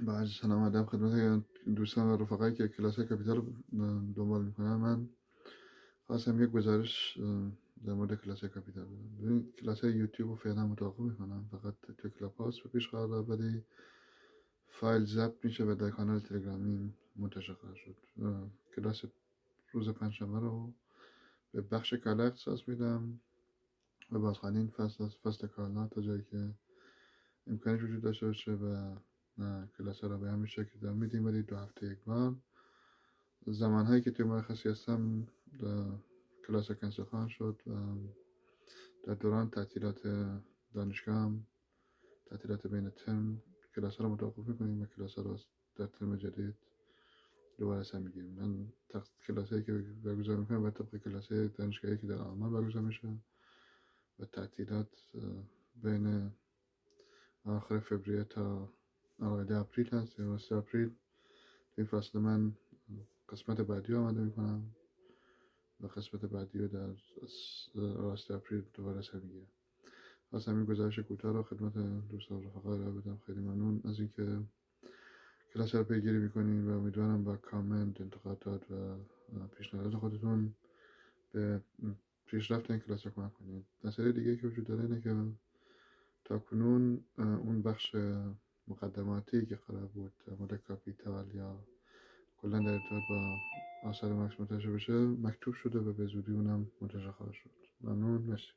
با عرض سلام و ادب خدمت دوستان و رفقایی که کلاس کاپیتال رو دنبال میکنن. من خواستم یک گزارش در مورد کلاس کاپیتال بدم. ببین، کلاس یوتیوب رو فعلا متوقف میکنم، فقط تو کلاب هاوس به پیش خواهد رفت، ولی فایل ضبط میشه و در کانال تلگرامی منتشر خواهد شد. کلاس روز پنجشنبه رو به بخش کالا اختصاص میدم و بازخوانی فصل کالا تا جایی که امکانش وجود داشته باشه و کلاس ها رو به همین شکل ادامه میدیم، ولی 2 هفته یک بار. زمانهایی که توی مرخصی هستم کلاس ها کنسل خواهند شد و در دوران تعطیلات دانشگاه هم، تعطیلات بین ترم، کلاس ها رو متوقف میکنیم و کلاس ها رو در ترم جدید دوباره سر میگیریم. من کلاس هایی که برگزار میکنم و طبق کلاس های دانشگاهی که در آلمان برگزار میشه و تعطیلات بین آخر فوریه تا اوایل اپریل هست یا وسط اپریل. این فصل من قسمت بعدی رو آماده میکنم و قسمت بعدی رو در وسط اپریل دوباره سر میگیرم. خواستم این گزارش کوتاه رو خدمت دوستان و رفقا رو بدم. خیلی ممنون از اینکه کلاس رو پیگیری میکنین و امیدوارم با کامنت، انتقادات و پیشنهادات خودتون به پیشرفت این کلاس کمک کنید. مسئله دیگه که وجود داره اینه که تا کنون اون بخش مقدماتی که قرار بود در مورد کاپیتال یا کلا در ارتباط با آثار مارکس منتشر بشه مکتوب شده و به زودی اونم منتشر خواهد شد. ممنون، مرسی.